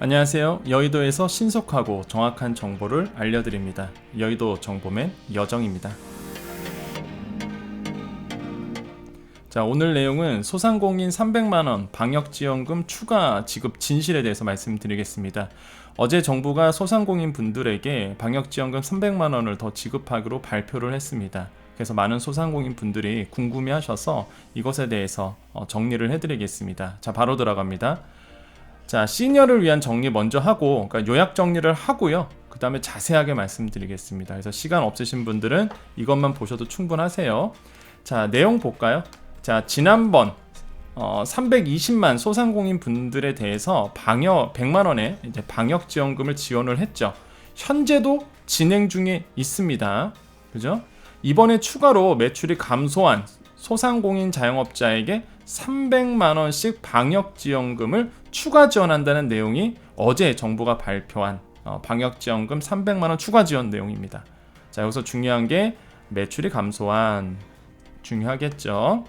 안녕하세요. 여의도에서 신속하고 정확한 정보를 알려드립니다. 여의도 정보맨 여정입니다. 자, 오늘 내용은 소상공인 300만원 방역지원금 추가 지급 진실에 대해서 말씀드리겠습니다. 어제 정부가 소상공인 분들에게 방역지원금 300만원을 더 지급하기로 발표를 했습니다. 그래서 많은 소상공인 분들이 궁금해하셔서 이것에 대해서 정리를 해드리겠습니다. 자, 바로 들어갑니다. 자, 시니어를 위한 정리 먼저 하고, 그러니까 요약 정리를 하고요. 그 다음에 자세하게 말씀드리겠습니다. 그래서 시간 없으신 분들은 이것만 보셔도 충분하세요. 자, 내용 볼까요? 자, 지난번 320만 소상공인 분들에 대해서 100만원의 이제 방역지원금을 지원을 했죠. 현재도 진행 중에 있습니다. 그죠? 이번에 추가로 매출이 감소한 소상공인 자영업자에게 300만원씩 방역지원금을 추가 지원한다는 내용이 어제 정부가 발표한 방역지원금 300만원 추가 지원 내용입니다. 자, 여기서 중요한 게 매출이 감소한, 중요하겠죠.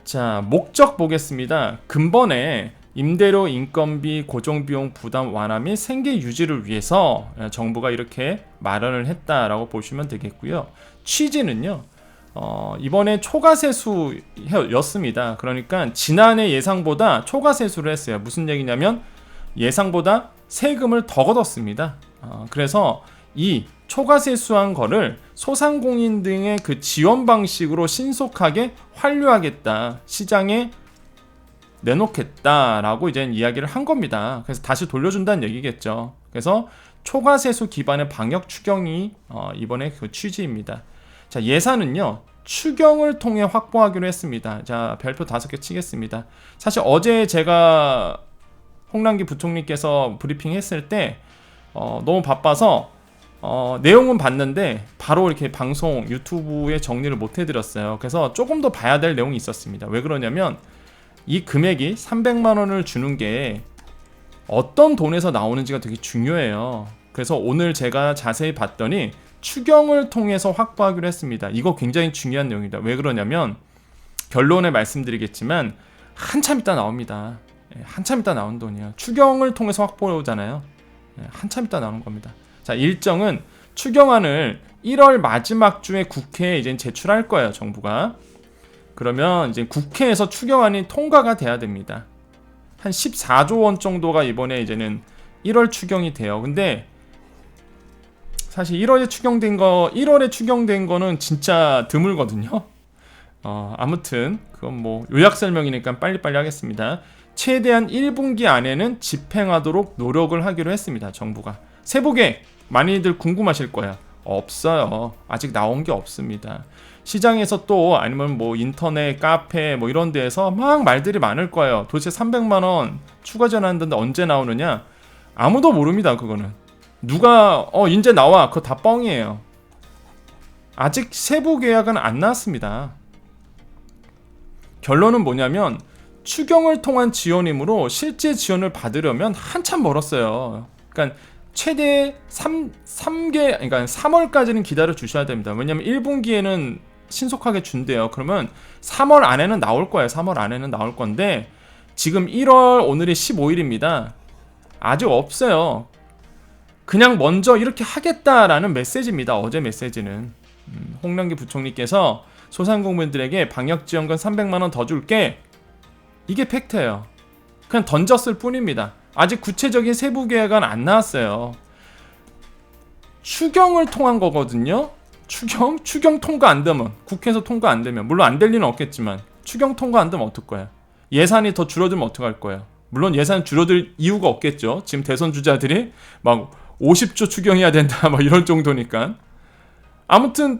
자, 목적 보겠습니다. 근본에 임대료 인건비 고정비용 부담 완화 및 생계 유지를 위해서 정부가 이렇게 마련을 했다라고 보시면 되겠고요. 취지는요, 이번에 초과세수였습니다. 그러니까 지난해 예상보다 초과세수를 했어요. 무슨 얘기냐면 예상보다 세금을 더 걷었습니다. 그래서 이 초과세수한 거를 소상공인 등의 그 지원 방식으로 신속하게 환류하겠다, 시장에 내놓겠다라고 이제 이야기를 한 겁니다. 그래서 다시 돌려준다는 얘기겠죠. 그래서 초과세수 기반의 방역 추경이 이번에 그 취지입니다. 자, 예산은요, 추경을 통해 확보하기로 했습니다. 자, 별표 5개 치겠습니다. 사실 어제 제가 홍남기 부총리께서 브리핑 했을 때 너무 바빠서 내용은 봤는데 바로 이렇게 방송 유튜브에 정리를 못 해드렸어요. 그래서 조금 더 봐야 될 내용이 있었습니다. 왜 그러냐면 이 금액이 300만원을 주는 게 어떤 돈에서 나오는지가 되게 중요해요. 그래서 오늘 제가 자세히 봤더니 추경을 통해서 확보하기로 했습니다. 이거 굉장히 중요한 내용입니다. 왜 그러냐면 결론에 말씀드리겠지만 한참 있다 나옵니다. 한참 있다 나온 돈이에요. 추경을 통해서 확보하잖아요. 한참 있다 나오는 겁니다. 자, 일정은 추경안을 1월 마지막 주에 국회에 이제 제출할 거예요, 정부가. 그러면 이제 국회에서 추경안이 통과가 돼야 됩니다. 한 14조 원 정도가 이번에 이제는 1월 추경이 돼요. 근데 사실 1월에 추경된 거는 진짜 드물거든요. 아무튼 그건 뭐 요약 설명이니까 빨리빨리 하겠습니다. 최대한 1분기 안에는 집행하도록 노력을 하기로 했습니다, 정부가. 세부계획 많이들 궁금하실 거예요. 없어요. 아직 나온 게 없습니다. 시장에서 또 아니면 뭐 인터넷, 카페 뭐 이런 데에서 막 말들이 많을 거예요. 도대체 300만원 추가 지원한다는데 언제 나오느냐? 아무도 모릅니다, 그거는. 누가 이제 나와, 그거 다 뻥이에요. 아직 세부 계약은 안 나왔습니다. 결론은 뭐냐면 추경을 통한 지원이므로 실제 지원을 받으려면 한참 멀었어요. 그러니까 최대 3개, 그러니까 3월까지는 기다려 주셔야 됩니다. 왜냐면 1분기에는 신속하게 준대요. 그러면 3월 안에는 나올 거예요. 3월 안에는 나올 건데 지금 1월, 오늘이 15일입니다. 아직 없어요. 그냥 먼저 이렇게 하겠다라는 메시지입니다. 어제 메시지는 홍남기 부총리께서 소상공인들에게 방역지원금 300만원 더 줄게, 이게 팩트예요. 그냥 던졌을 뿐입니다. 아직 구체적인 세부 계획은 안 나왔어요. 추경을 통한 거거든요. 추경 통과 안 되면, 국회에서 통과 안 되면, 물론 안 될 리는 없겠지만 추경 통과 안 되면 어떡 거야? 예산이 더 줄어들면 어떡할 거예요? 물론 예산 줄어들 이유가 없겠죠. 지금 대선 주자들이 막 50조 추경해야 된다 막 이런 정도니까. 아무튼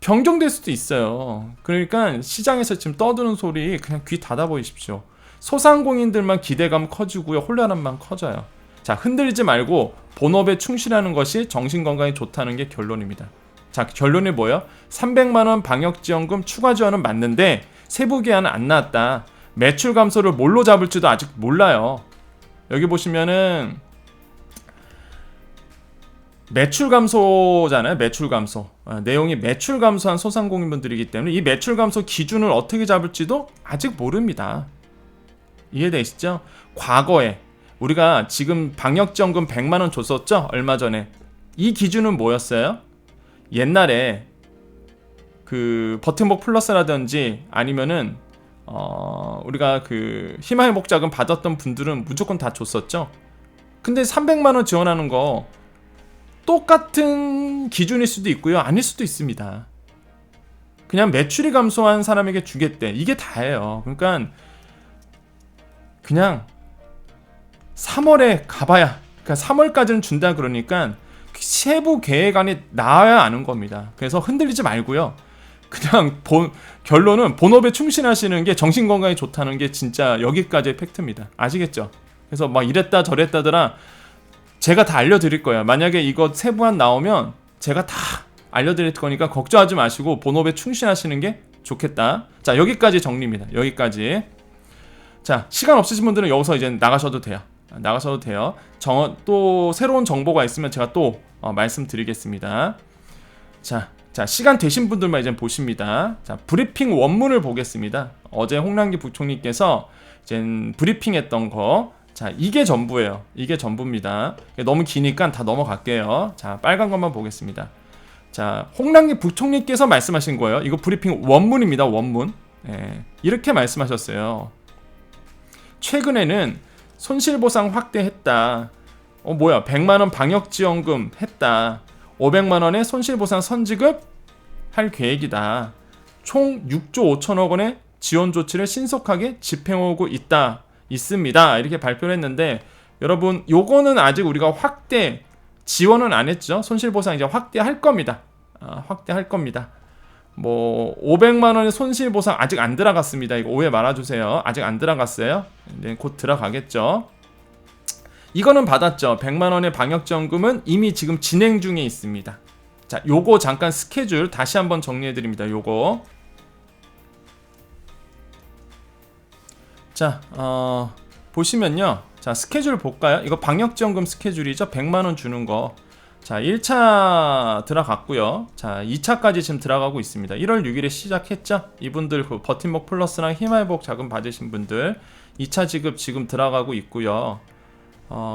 변경될 수도 있어요. 그러니까 시장에서 지금 떠드는 소리 그냥 귀 닫아 보이십시오. 소상공인들만 기대감 커지고요, 혼란함만 커져요. 자, 흔들리지 말고 본업에 충실하는 것이 정신건강에 좋다는 게 결론입니다. 자, 결론이 뭐예요? 300만원 방역지원금 추가 지원은 맞는데 세부 계약은 안 나왔다. 매출 감소를 뭘로 잡을지도 아직 몰라요. 여기 보시면은 매출 감소잖아요. 매출 감소. 내용이 매출 감소한 소상공인분들이기 때문에 이 매출 감소 기준을 어떻게 잡을지도 아직 모릅니다. 이해되시죠? 과거에 우리가 지금 방역지원금 100만원 줬었죠? 얼마 전에. 이 기준은 뭐였어요? 옛날에 그 버팀목 플러스라든지 아니면은 우리가 그 희망회복자금 받았던 분들은 무조건 다 줬었죠. 근데 300만원 지원하는 거 똑같은 기준일 수도 있고요, 아닐 수도 있습니다. 그냥 매출이 감소한 사람에게 주겠대, 이게 다예요. 그러니까 그냥 3월에 가봐야, 그러니까 3월까지는 준다 그러니까 세부 계획안이 나와야 아는 겁니다. 그래서 흔들리지 말고요, 그냥 결론은 본업에 충실하시는 게 정신건강에 좋다는 게 진짜 여기까지의 팩트입니다. 아시겠죠? 그래서 막 이랬다 저랬다더라 제가 다 알려드릴 거예요. 만약에 이거 세부안 나오면 제가 다 알려드릴 거니까 걱정하지 마시고 본업에 충실하시는 게 좋겠다. 자, 여기까지 정리입니다. 여기까지. 자, 시간 없으신 분들은 여기서 이제 나가셔도 돼요. 또 새로운 정보가 있으면 제가 또 말씀드리겠습니다. 자, 시간 되신 분들만 이제 보십니다. 자, 브리핑 원문을 보겠습니다. 어제 홍남기 부총리께서 이제 브리핑했던 거, 자, 이게 전부예요. 이게 전부입니다. 너무 기니까 다 넘어갈게요. 자, 빨간 것만 보겠습니다. 자, 홍남기 부총리께서 말씀하신 거예요. 이거 브리핑 원문입니다. 원문. 이렇게 말씀하셨어요. 최근에는 손실보상 확대했다. 100만원 방역지원금 했다. 500만원의 손실보상 선지급 할 계획이다. 총 6조 5천억 원의 지원 조치를 신속하게 집행하고 있습니다. 이렇게 발표를 했는데, 여러분 요거는 아직 우리가 확대 지원은 안 했죠. 손실보상 이제 확대할 겁니다. 확대할 겁니다. 500만원의 손실보상 아직 안 들어갔습니다. 이거 오해 말아주세요. 아직 안 들어갔어요. 네, 곧 들어가겠죠. 이거는 받았죠. 100만원의 방역지원금은 이미 지금 진행 중에 있습니다. 자, 요거 잠깐 스케줄 다시 한번 정리해드립니다. 요거. 자, 보시면요. 자, 스케줄 볼까요? 이거 방역지원금 스케줄이죠. 100만원 주는 거. 자, 1차 들어갔고요. 자, 2차까지 지금 들어가고 있습니다. 1월 6일에 시작했죠. 이분들 그 버팀목 플러스랑 희망회복 자금 받으신 분들 2차 지급 지금 들어가고 있고요.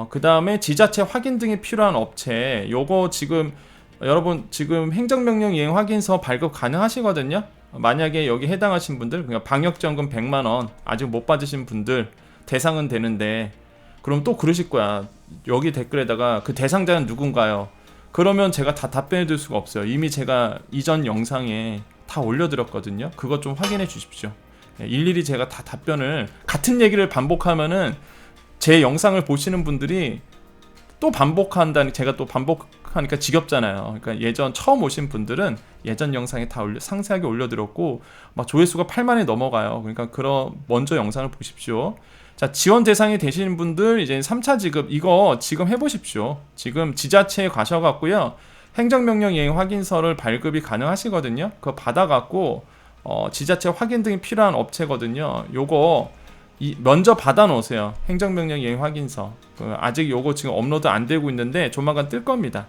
그 다음에 지자체 확인 등이 필요한 업체, 요거 지금 여러분 지금 행정명령 이행 확인서 발급 가능하시거든요. 만약에 여기 해당하신 분들, 그러니까 방역지원금 100만원 아직 못 받으신 분들 대상은 되는데, 그럼 또 그러실 거야. 여기 댓글에다가 그 대상자는 누군가요? 그러면 제가 다 답변해 드릴 수가 없어요. 이미 제가 이전 영상에 다 올려드렸거든요. 그것 좀 확인해 주십시오. 일일이 제가 다 답변을, 같은 얘기를 반복하면은 제 영상을 보시는 분들이 또 반복한다니, 제가 또 반복하니까 지겹잖아요. 그러니까 예전 처음 오신 분들은 예전 영상에 다 상세하게 올려드렸고 막 조회수가 8만이 넘어가요. 그러니까 먼저 영상을 보십시오. 자, 지원 대상이 되시는 분들 이제 3차 지급 이거 지금 해보십시오. 지금 지자체에 가셔갖고요, 행정명령 이행 확인서를 발급이 가능하시거든요. 그거 받아갖고 지자체 확인 등이 필요한 업체거든요. 요거 먼저 받아놓으세요. 행정명령 이행 확인서. 아직 요거 지금 업로드 안 되고 있는데 조만간 뜰 겁니다.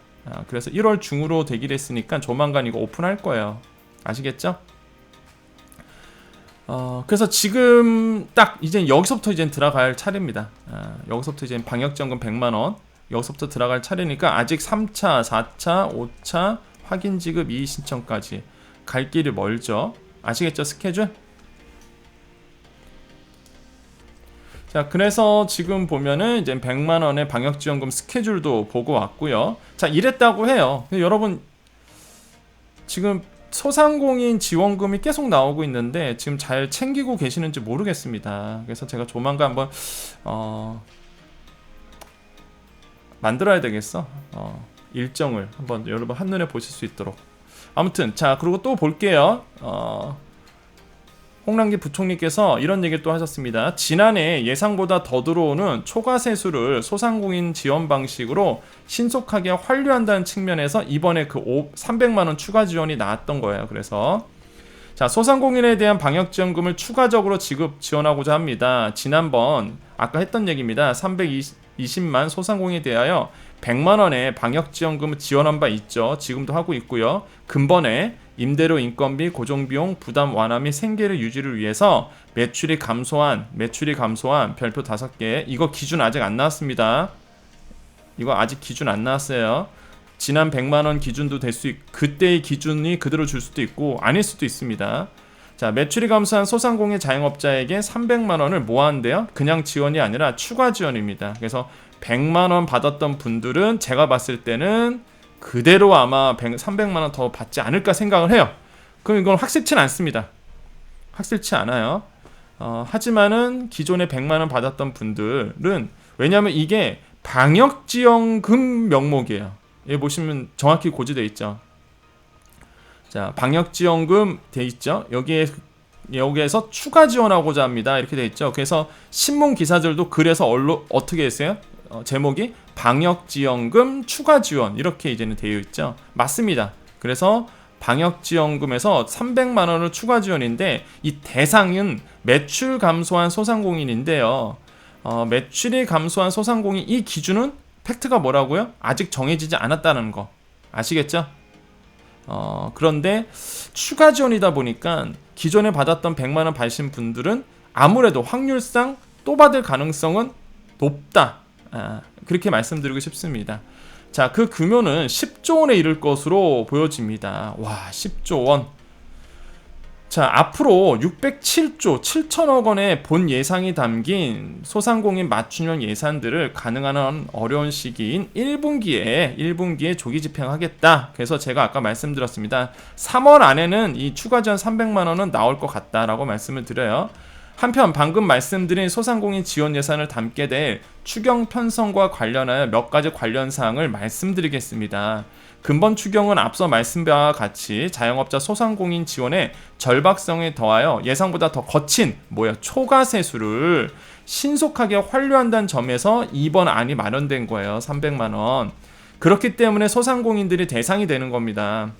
그래서 1월 중으로 되기로 했으니까 조만간 이거 오픈할 거예요. 아시겠죠? 그래서 지금 딱 이제 여기서부터 이제 들어갈 차례입니다. 여기서부터 이제 방역지원금 100만원 여기서부터 들어갈 차례니까 아직 3차, 4차, 5차 확인 지급 이의 신청까지 갈 길이 멀죠. 아시겠죠? 스케줄? 자, 그래서 지금 보면은 이제 100만원의 방역지원금 스케줄도 보고 왔고요. 자, 이랬다고 해요. 근데 여러분 지금 소상공인 지원금이 계속 나오고 있는데 지금 잘 챙기고 계시는지 모르겠습니다. 그래서 제가 조만간 한번 만들어야 되겠어. 일정을 한번 여러분 한눈에 보실 수 있도록. 아무튼 자, 그리고 또 볼게요. 홍남기 부총리께서 이런 얘기를 또 하셨습니다. 지난해 예상보다 더 들어오는 초과세수를 소상공인 지원 방식으로 신속하게 환류한다는 측면에서 이번에 그 300만원 추가 지원이 나왔던 거예요. 그래서 자, 소상공인에 대한 방역지원금을 추가적으로 지원하고자 합니다. 지난번 아까 했던 얘기입니다. 320만 소상공인에 대하여 100만 원의 방역지원금을 지원한 바 있죠. 지금도 하고 있고요. 근본에 임대료 인건비, 고정비용 부담 완화 및 생계를 유지를 위해서 매출이 감소한 별표 5개. 이거 기준 아직 안 나왔습니다. 이거 아직 기준 안 나왔어요. 지난 100만 원 기준도 될 수 그때의 기준이 그대로 줄 수도 있고 아닐 수도 있습니다. 자, 매출이 감소한 소상공인 자영업자에게 300만 원을 뭐 한대요? 그냥 지원이 아니라 추가 지원입니다. 그래서 100만 원 받았던 분들은 제가 봤을 때는 그대로 아마 300만 원 더 받지 않을까 생각을 해요. 그럼 이건 확실치는 않습니다. 확실치 않아요. 하지만은 기존에 100만 원 받았던 분들은 왜냐하면 이게 방역지원금 명목이에요. 여기 보시면 정확히 고지되어 있죠. 자, 방역지원금 돼 있죠. 여기에서 추가 지원하고자 합니다. 이렇게 돼 있죠. 그래서 신문 기사들도 그래서 어떻게 했어요? 제목이 방역지원금 추가 지원 이렇게 이제는 되어 있죠. 맞습니다. 그래서 방역지원금에서 300만 원을 추가 지원인데 이 대상은 매출 감소한 소상공인인데요. 매출이 감소한 소상공인 이 기준은 팩트가 뭐라고요? 아직 정해지지 않았다는 거 아시겠죠? 그런데 추가 지원이다 보니까 기존에 받았던 100만 원 받으신 분들은 아무래도 확률상 또 받을 가능성은 높다. 그렇게 말씀드리고 싶습니다. 자, 그 규모는 10조 원에 이를 것으로 보여집니다. 와, 10조 원. 자, 앞으로 607조 7천억 원의 본 예상이 담긴 소상공인 맞춤형 예산들을 가능한 한 어려운 시기인 1분기에 조기 집행하겠다. 그래서 제가 아까 말씀드렸습니다. 3월 안에는 이 추가 지원 300만 원은 나올 것 같다라고 말씀을 드려요. 한편 방금 말씀드린 소상공인 지원 예산을 담게 될 추경 편성과 관련하여 몇 가지 관련 사항을 말씀드리겠습니다. 근본 추경은 앞서 말씀한 바와 같이 자영업자 소상공인 지원의 절박성에 더하여 예상보다 더 거친 초과 세수를 신속하게 완료한다는 점에서 이번 안이 마련된 거예요. 300만 원. 그렇기 때문에 소상공인들이 대상이 되는 겁니다.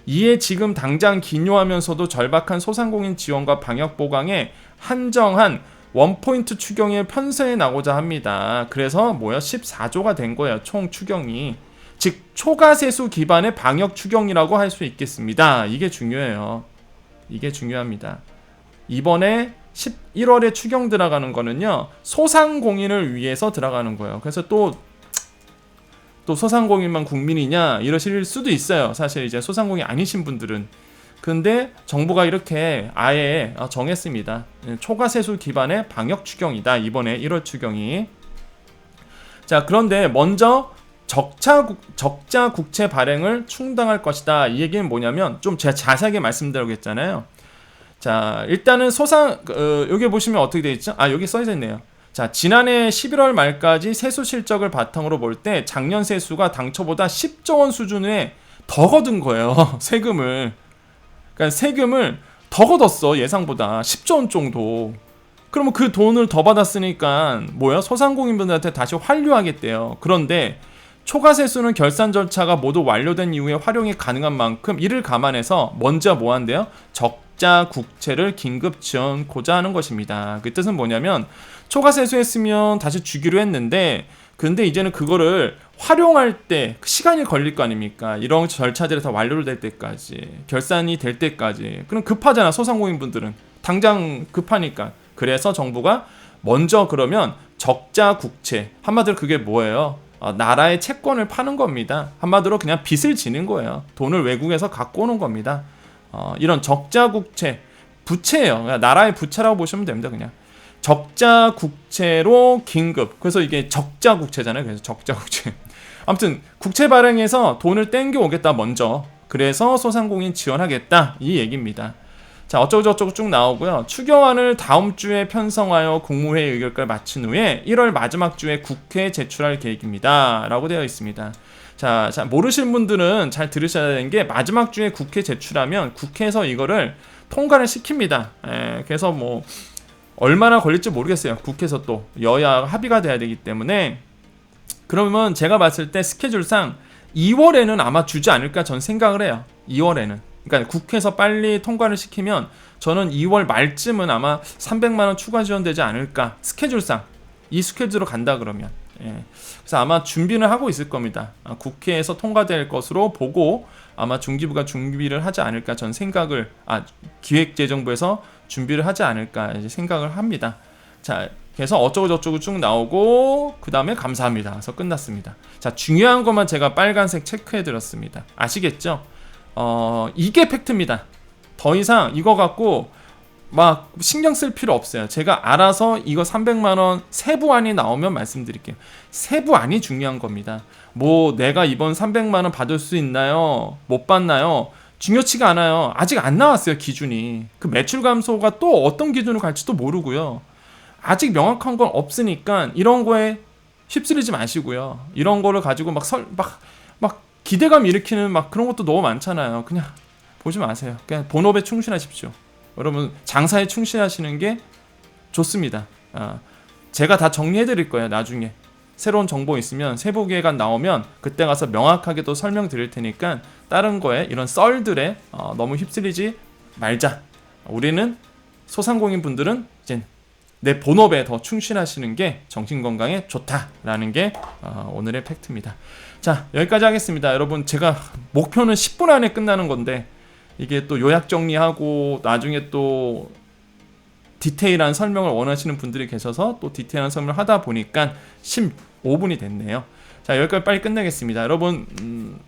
이에 지금 당장 기묘하면서도 절박한 소상공인 지원과 방역 보강에 한정한 원포인트 추경에 편성해 나고자 합니다. 그래서 14조가 된 거예요. 총 추경이. 즉 초과세수 기반의 방역 추경이라고 할 수 있겠습니다. 이게 중요해요. 이게 중요합니다. 이번에 11월에 추경 들어가는 거는요. 소상공인을 위해서 들어가는 거예요. 그래서 또 소상공인만 국민이냐 이러실 수도 있어요. 사실 이제 소상공인 아니신 분들은. 근데 정부가 이렇게 아예 정했습니다. 초과세수 기반의 방역 추경이다. 이번에 1월 추경이. 자, 그런데 먼저 적자 국채 발행을 충당할 것이다. 이 얘기는 뭐냐면 좀 제가 자세하게 말씀드리겠잖아요. 자, 일단은 여기 보시면 어떻게 되어 있죠? 여기 써져 있네요. 자, 지난해 11월 말까지 세수 실적을 바탕으로 볼 때 작년 세수가 당초보다 10조 원 수준에 더 거둔 거예요. 세금을. 그러니까 세금을 더 걷었어. 예상보다 10조 원 정도. 그러면 그 돈을 더 받았으니까 소상공인분들한테 다시 환류하겠대요. 그런데 초과세수는 결산 절차가 모두 완료된 이후에 활용이 가능한 만큼 이를 감안해서 먼저 한대요? 적자 국채를 긴급 지원고자 하는 것입니다. 그 뜻은 뭐냐면 초과세수 했으면 다시 주기로 했는데 근데 이제는 그거를 활용할 때 시간이 걸릴 거 아닙니까? 이런 절차들이 다 완료를 될 때까지 결산이 될 때까지. 그럼 급하잖아. 소상공인분들은 당장 급하니까. 그래서 정부가 먼저 그러면 적자 국채, 한마디로 그게 뭐예요? 나라의 채권을 파는 겁니다. 한마디로 그냥 빚을 지는 거예요. 돈을 외국에서 갖고 오는 겁니다. 이런 적자 국채, 부채예요. 그냥 나라의 부채라고 보시면 됩니다. 그냥 적자 국채로 긴급. 그래서 이게 적자 국채잖아요. 그래서 적자 국채. 아무튼 국채 발행해서 돈을 땡겨 오겠다 먼저. 그래서 소상공인 지원하겠다 이 얘기입니다. 자, 어쩌고저쩌고 쭉 나오고요. 추경안을 다음 주에 편성하여 국무회의 의결까지 마친 후에 1월 마지막 주에 국회에 제출할 계획입니다. 라고 되어 있습니다. 자, 모르실 분들은 잘 들으셔야 되는 게 마지막 주에 국회 제출하면 국회에서 이거를 통과를 시킵니다. 그래서 얼마나 걸릴지 모르겠어요. 국회에서 또 여야 합의가 돼야 되기 때문에. 그러면 제가 봤을 때 스케줄상 2월에는 아마 주지 않을까 전 생각을 해요. 2월에는. 그러니까 국회에서 빨리 통과를 시키면 저는 2월 말쯤은 아마 300만 원 추가 지원되지 않을까. 스케줄상 이 스케줄로 간다 그러면 예. 그래서 아마 준비를 하고 있을 겁니다. 국회에서 통과될 것으로 보고 아마 중기부가 준비를 하지 않을까 전 생각을 기획재정부에서 준비를 하지 않을까 이제 생각을 합니다. 자, 그래서 어쩌고 저쩌고 쭉 나오고 그 다음에 감사합니다. 그래서 끝났습니다. 자, 중요한 것만 제가 빨간색 체크해 드렸습니다. 아시겠죠? 이게 팩트입니다. 더 이상 이거 갖고 막 신경 쓸 필요 없어요. 제가 알아서 이거 300만원 세부안이 나오면 말씀드릴게요. 세부안이 중요한 겁니다. 뭐 내가 이번 300만원 받을 수 있나요? 못 받나요? 중요치가 않아요. 아직 안 나왔어요, 기준이. 그 매출 감소가 또 어떤 기준으로 갈지도 모르고요. 아직 명확한 건 없으니까 이런 거에 휩쓸리지 마시고요. 이런 거를 가지고 막 기대감 일으키는 막 그런 것도 너무 많잖아요. 그냥 보지 마세요. 그냥 본업에 충실하십시오. 여러분 장사에 충실하시는 게 좋습니다. 제가 다 정리해 드릴 거예요. 나중에 새로운 정보 있으면 세부계획안 나오면 그때 가서 명확하게 또 설명드릴 테니까 다른 거에 이런 썰들에 너무 휩쓸리지 말자. 우리는 소상공인 분들은 이제 내 본업에 더 충실하시는 게 정신건강에 좋다라는 게 오늘의 팩트입니다. 자, 여기까지 하겠습니다. 여러분 제가 목표는 10분 안에 끝나는 건데 이게 또 요약 정리하고 나중에 또 디테일한 설명을 원하시는 분들이 계셔서 또 디테일한 설명을 하다 보니까 15분이 됐네요. 자, 여기까지 빨리 끝내겠습니다. 여러분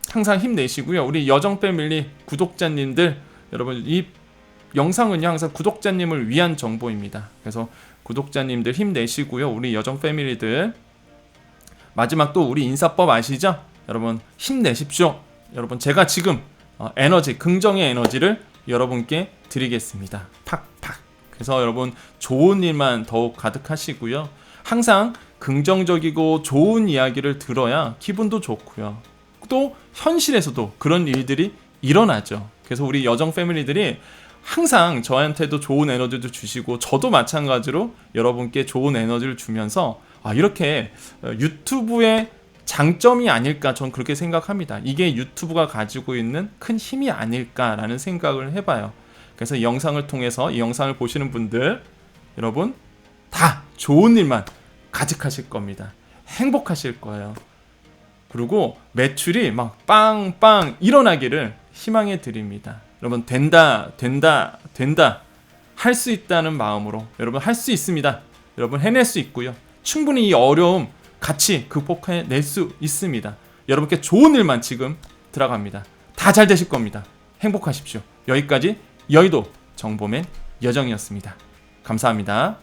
항상 힘내시고요. 우리 여정 패밀리 구독자님들 여러분 이 영상은요 항상 구독자님을 위한 정보입니다. 그래서 구독자님들 힘내시고요. 우리 여정 패밀리들 마지막 또 우리 인사법 아시죠? 여러분 힘내십시오. 여러분 제가 지금 에너지 긍정의 에너지를 여러분께 드리겠습니다. 팍팍. 그래서 여러분 좋은 일만 더욱 가득하시고요. 항상 긍정적이고 좋은 이야기를 들어야 기분도 좋고요. 또 현실에서도 그런 일들이 일어나죠. 그래서 우리 여정 패밀리들이 항상 저한테도 좋은 에너지도 주시고 저도 마찬가지로 여러분께 좋은 에너지를 주면서 이렇게 유튜브의 장점이 아닐까 전 그렇게 생각합니다. 이게 유튜브가 가지고 있는 큰 힘이 아닐까라는 생각을 해봐요. 그래서 이 영상을 통해서 이 영상을 보시는 분들 여러분 다 좋은 일만 가득하실 겁니다. 행복하실 거예요. 그리고 매출이 막 빵빵 일어나기를 희망해 드립니다. 여러분 된다 할 수 있다는 마음으로 여러분 할 수 있습니다. 여러분 해낼 수 있고요. 충분히 이 어려움 같이 극복해낼 수 있습니다. 여러분께 좋은 일만 지금 들어갑니다. 다 잘 되실 겁니다. 행복하십시오. 여기까지 여의도 정보맨 여정이었습니다. 감사합니다.